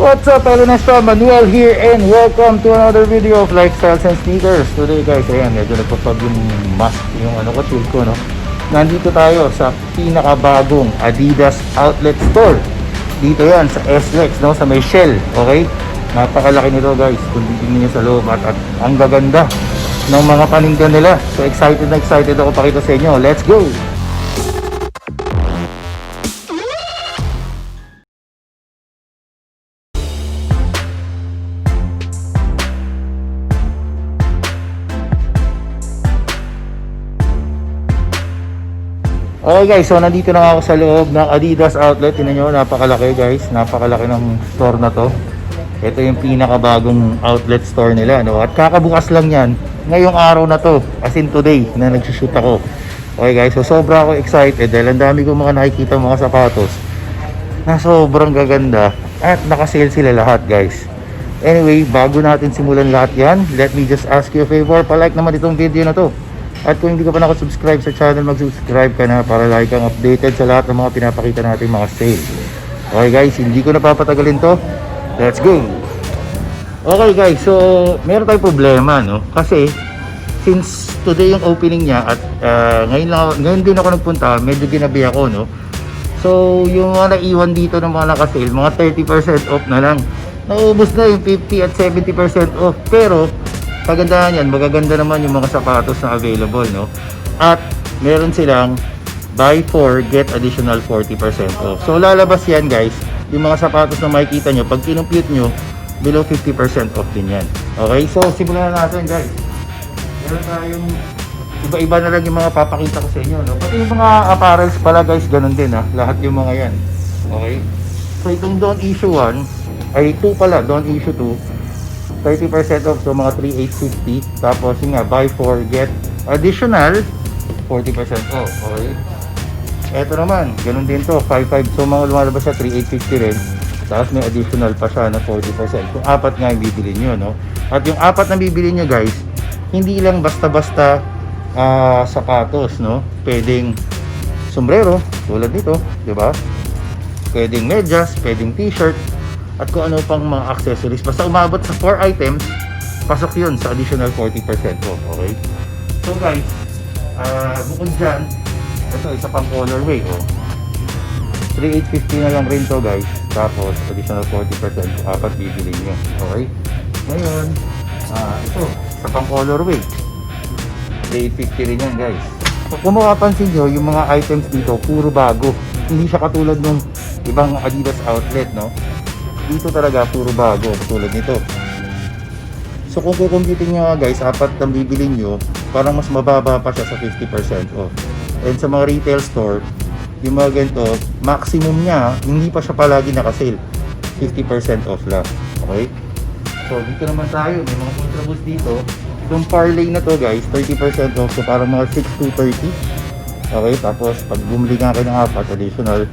What's up, Elenestra? Manuel here and welcome to another video of lifestyles and sneakers. Today guys, ayan, medyo nagpapag yung mask, yung shield ko, no? Nandito tayo sa pinakabagong Adidas outlet store. Dito yan sa SLEX, no? Sa may shell, okay? Napakalaki nito guys, kung titingnan nyo sa loob at ang gaganda ng mga paninda nila. So excited na excited ako pakita sa inyo. Let's go! Okay guys, so nandito na ako sa loob ng Adidas outlet. Tingnan nyo, napakalaki guys. Napakalaki ng store na to. Ito yung pinakabagong outlet store nila, no? At kakabukas lang yan ngayong araw na to, as in today na nagsushoot ako. Okay guys, so sobra ako excited dahil ang dami kong mga nakikita mga sapatos na sobrang gaganda at nakasale sila lahat guys. Anyway, bago natin simulan lahat yan, let me just ask you a favor, palike naman itong video na to. At kung hindi ka pa nakasubscribe sa channel, mag-subscribe ka na para lagi kang updated sa lahat ng mga pinapakita natin mga sale. Okay guys, hindi ko na papatagalin to. Let's go! Okay guys, so meron tayong problema, no? Kasi since today yung opening niya at ngayon din ako nagpunta, medyo ginabi ako, no? So yung mga naiwan dito ng mga nakasale, mga 30% off na lang. Naubos na yung 50 at 70% off. Pero kagandahan yan, magaganda naman yung mga sapatos na available, no? At meron silang buy 4 get additional 40% off. So lalabas yan guys, yung mga sapatos na makikita nyo, pag kinumpute nyo, below 50% off din yan. Okay, so simulan na natin guys. Meron tayong iba-iba na lang yung mga papakita ko sa inyo, no? Pati yung mga apparels pala guys, ganun din ha, lahat yung mga yan. Okay, so itong don't issue 1 ay 2 pala, don't issue 2 30% off, so mga 3,850. Tapos yun nga, buy 4 get additional 40% off. Okay, eto naman, ganun din to, 5,500. So mga lumalabas siya 3,850 rin. Tapos may additional pa siya na 40%. Kung apat nga yung bibili nyo, no? At yung apat na bibili nyo guys, hindi lang basta-basta sapatos, no? Pwedeng sombrero, tulad nito, di ba? Pwedeng medyas, pwedeng t-shirt, at kung ano pang mga accessories. Basta umabot sa 4 items, pasok yun sa additional 40% off. Okay, so guys, bukod dyan, ito isa pang colorway, 3,850 na lang rin to guys. Tapos additional 40% kung apat bibili nyo. Okay, ngayon ito isa pang colorway, 3,850 rin yan guys. So, kung makapansin nyo, yung mga items dito puro bago, hindi siya katulad ng ibang Adidas outlet, no? Dito talaga puro bago, tulad nito. So kung kukumpitin nyo guys, apat na bibili nyo, parang mas mababa pa siya sa 50% off. And sa mga retail store, yung mga ganito, maximum niya, hindi pa siya palagi nakasale, 50% off lang. Okay, so dito naman tayo, may mga ultra boost dito. Itong parlay na to guys, 30% off, so parang mga 6,230. Okay, tapos pag bumili nga kayo ng apat, additional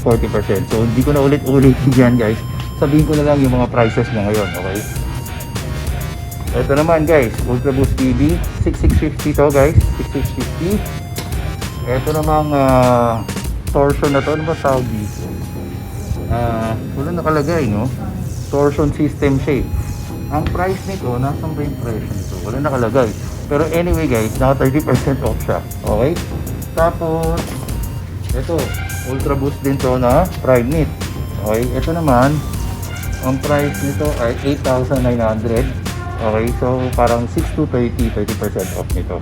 40%. So hindi ko na ulit-ulit yan guys, sabihin ko na lang yung mga prices na ngayon. Okay, ito naman guys, Ultra Boost TV, 6,650 to guys, 6,650. Ito namang torsion na to, ano ba tawag dito? Wala nakalagay, no? Torsion system shape. Ang price nito, nasan ba yung price nito? Wala nakalagay. Pero anyway guys, naka 30% off siya. Okay, tapos ito, Ultra Boost din to na Prime Knit. Okay, ito naman, ang price nito ay 8,900. Okay, so parang 6,230, 30% off nito.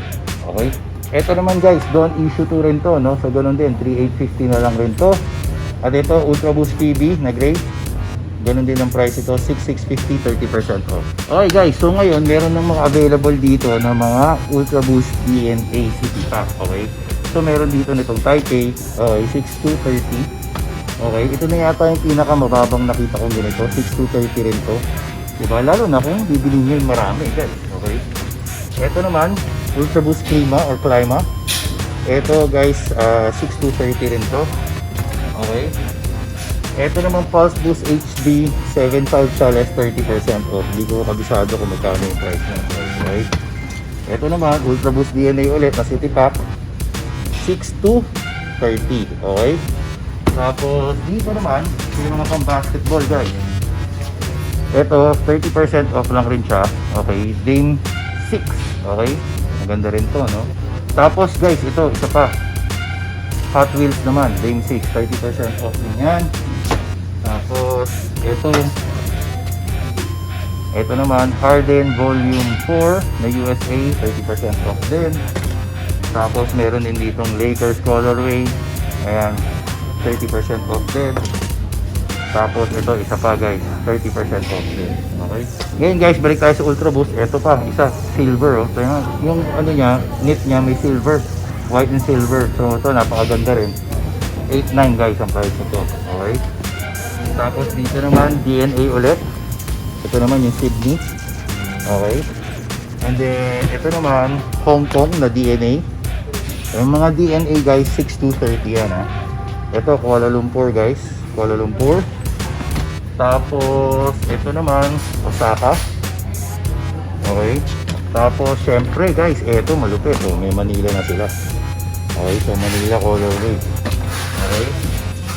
Okay, ito naman guys, don't issue 2 rin to, no? So ganun din, 3,850 na lang rin to. At ito, Ultra Boost PB na gray, ganun din ang price ito, 6,650, 30% off. Okay guys, so ngayon meron ng mga available dito na mga Ultra Boost DNA City Pack. Okay, so meron dito nitong Type A, okay, 6,230. Okay, ito na yata yung pinakamababang nakita ko ganito, 6,230 rin to. Diba? Lalo na kung bibili nyo yung marami guys. Okay, ito naman, Ultra Boost Clima or Clima. Ito guys, 6,230 rin to. Okay, ito naman Pulse Boost HD 7.5 siya, less 30% off. Hindi ko kabisado kung magkano yung price na. Okay, ito naman Ultra Boost DNA ulit na City Pack, 6,230. Okay, tapos dito naman yung mga pang basketball guys, Ito, 30% off lang rin siya. Okay, Dame 6. Okay, maganda rin to, no? Tapos guys, ito, isa pa. Hot Wheels naman, Dame 6, 30% off din yan. Tapos, ito naman, Harden Volume 4 na USA, 30% off din. Tapos, meron din ditong Lakers Colorway. Ayan, 30% off din. Tapos ito, isa pa guys, 30% off din. Okay? Ngayon guys, balik tayo sa Ultra Boost. Ito pa, isa, silver. Oh. Ito yung ano niya, knit niya may silver. White and silver. So ito, napakaganda rin. 8.9 guys ang price nito. Okay? Tapos dito naman, DNA ulit. Ito naman yung Sydney. Okay? And then, ito naman, Hong Kong na DNA. Yung mga DNA guys, 6230 yan ha. Ito, Kuala Lumpur guys. Kuala Lumpur. Tapos, ito naman, Osaka. Okay. Tapos, syempre guys, ito malupit. Oh. May Manila na sila. Okay, so Manila colorway. Okay.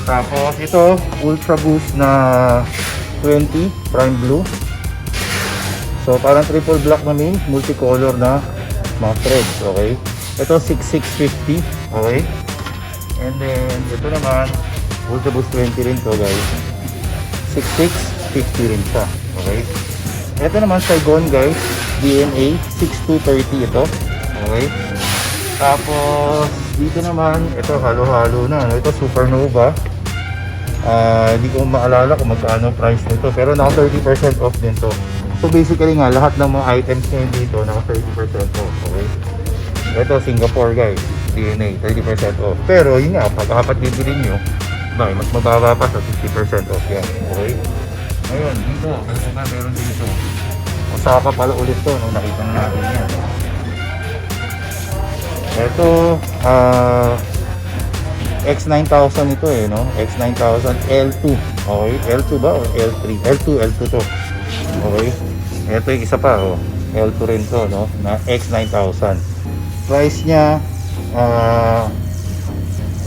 Tapos, ito, Ultra Boost na 20, Prime Blue. So, parang triple black na main, multicolor na mga threads. Okay. Ito, 6650. Okay. And then, ito naman, Ultra Boost 20 rin to guys. 6650 rin siya. Okay. Ito naman Saigon guys. DNA 6230 ito. Okay. Tapos dito naman ito halo-halo na. Ito Supernova. Hindi ko maalala kung magkano price nito. Pero naka 30% off din to. So basically nga lahat ng mga items ngayon dito naka 30% off. Okay. Ito Singapore guys. DNA 30% off. Pero yun nga pag apat bibili nyo, mas mababa pa sa 50% off yan. Okay? Ngayon, dito, ano ba meron dito? Osaka pala ulit to, no? Nakita na natin yan. Ito, X9000 ito eh, no? X9000 L2. Okay? L2 ba o L3? L2 to. Okay? Ito yung isa pa, oh. L2 rin to, no? Na X9000. Price niya,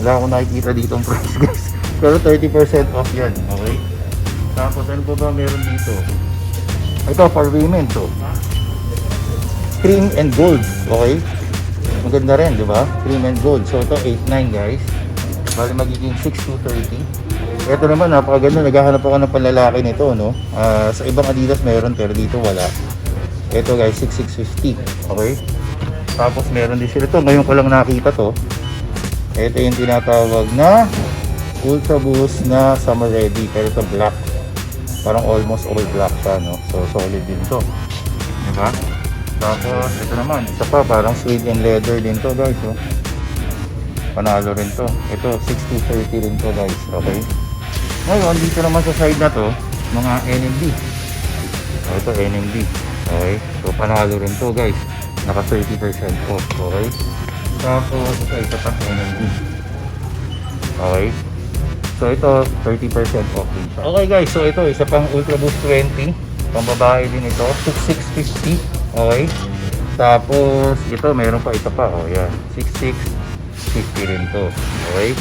wala akong nakikita dito ang price guys. Pero 30% off yan, okay? Tapos ano pa ba meron dito? Ito for women to. Cream and gold, okay? Maganda rin, di ba? Cream and gold. So ito 8.9 guys. Bali magiging 6.230. Ito naman napakaganda. Naghahanap ako ng panlalaki nito, no? Sa ibang Adidas meron pero dito wala. Ito guys 6.650, okay? Tapos meron din sila to. Ngayon ko lang nakita to. Ito yung tinatawag na Ultra Boost na Summer Ready. Pero ito black. Parang almost all black siya, no? So solid din to. Diba? Tapos ito naman, isa pa parang suede and leather din to guys, no? Panalo rin to. Ito 6230 rin to guys, okay? Ngayon dito naman sa side na to, mga NMD. Ito NMD. Okay? So panalo rin to guys. Naka 30% off, okay? Tapos ito isa pa NMD. Okay? So ito 30% off din siya. Okay guys, so ito isa pang Ultra Boost 20. Pambabae din ito, 6650. Okay? Tapos ito meron pa isa pa, oh yan, 6650 rin to. Okay?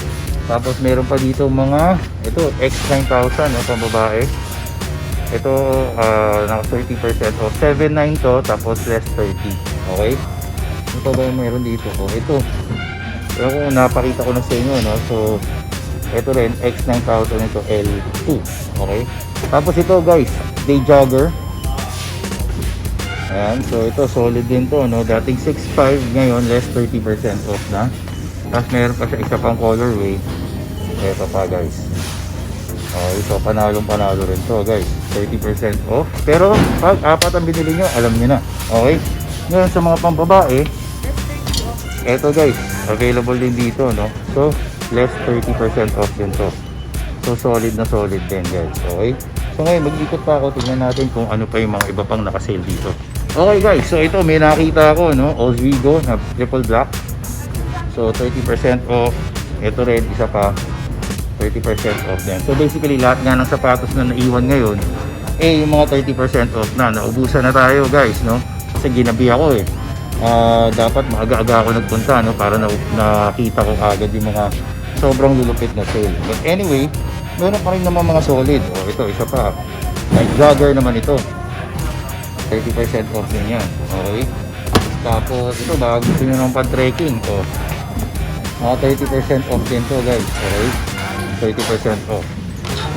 Tapos meron pa dito mga ito X9000 no, pambabae. Ito naka 30% off, 79 to, tapos less 30. Okay? Ito ba yung meron dito? Oh, ito. Pero kung napakita ko na sa inyo, no? So ito rin, X9000 ito, L2. Okay? Tapos ito guys, day jogger. Ayan, so ito solid din to, no? Dating 6.5, ngayon less 30% off na. Tapos meron pa siya isa pang colorway. Ito pa guys. Okay, so panalo rin to guys. 30% off. Pero pag apat ang binili nyo, alam nyo na. Okay? Ngayon sa mga pambabae, ito guys, available din dito, no? So less 30% off din to. So solid na solid din guys. Okay? So ngayon mag-ikot pa ako, tingnan natin kung ano pa yung mga iba pang naka-sale dito. Okay guys, so ito may nakita ako, no? Oswego na triple black. So 30% off. Ito rin isa pa 30% off din. So basically lahat nga ng sapatos na naiwan ngayon yung mga 30% off na. Naubusan na tayo guys, no? Kasi ginabi ako eh. Dapat maaga-aga ako nagpunta, no? Para nakita ko agad yung mga sobrang lulupit na sale. But anyway, meron pa rin naman mga solid. Ito isa pa Night jogger naman ito. 30% off din yan. Okay. Tapos ito ba, gusto nyo ng pan-trekking. So, mga 30% off din to guys. Okay. 30% off.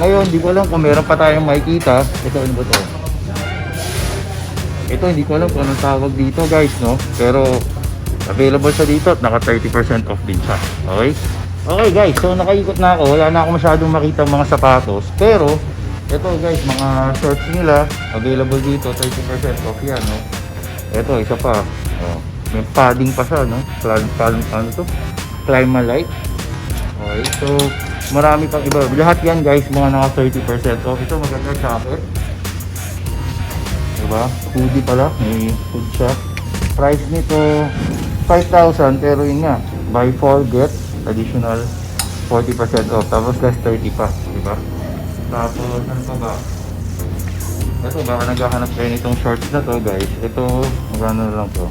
Ngayon, di ko alam kung meron pa tayong makikita. Ito, ano ba to? Ito, hindi ko alam kung anong tawag dito guys, no? Pero, available siya dito at naka 30% off din siya. Okay? Okay guys, so nakaikot na ako. Wala na ako masyadong makita mga sapatos. Pero, ito guys, mga shorts nila, available dito, 30% off yan, no? Ito, isa pa. Oh, may padding pa siya, no? Ano to? Climalite. Okay, so, marami pang iba. Lahat yan guys, mga naka 30% off. Ito, maganda jacket. Diba? Hoodie pala, may hood siya. Price nito, 5,000, pero yun nga, buy 4 get additional 40% off, tapos less 30 pa, diba? Tapos ano pa ba? Ito, baka naghahanap kayo nitong shorts na to guys. Ito, magkano na lang to,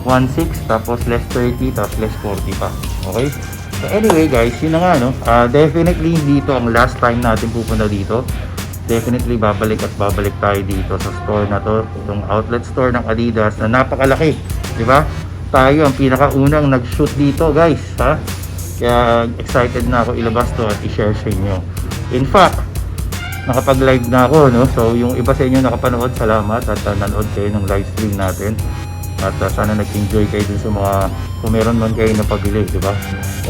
1.6, tapos less 30, tapos less 40 pa. Okay? So anyway guys, yun na nga, no? Definitely dito ang last time natin pupunta dito. Definitely babalik at babalik tayo dito sa store na to, itong outlet store ng Adidas na napakalaki, diba? Tayo ang pinakaunang nag-shoot dito guys, ha? Kaya excited na ako ilabas to at i-share sa inyo. In fact, nakapag-live na ako, no? So yung iba sa inyo nakapanood, salamat at nanood kayo ng live stream natin. At sana nag-enjoy kayo dun sa mga, kung meron man kayo na pabili, diba?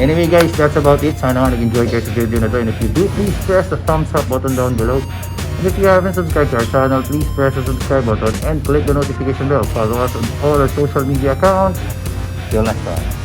Anyway guys, that's about it. Sana nga nag-enjoy kayo sa video na to. And if you do, please press the thumbs up button down below. And if you haven't subscribed to our channel, please press the subscribe button and click the notification bell. Follow us on all our social media accounts. Till next time.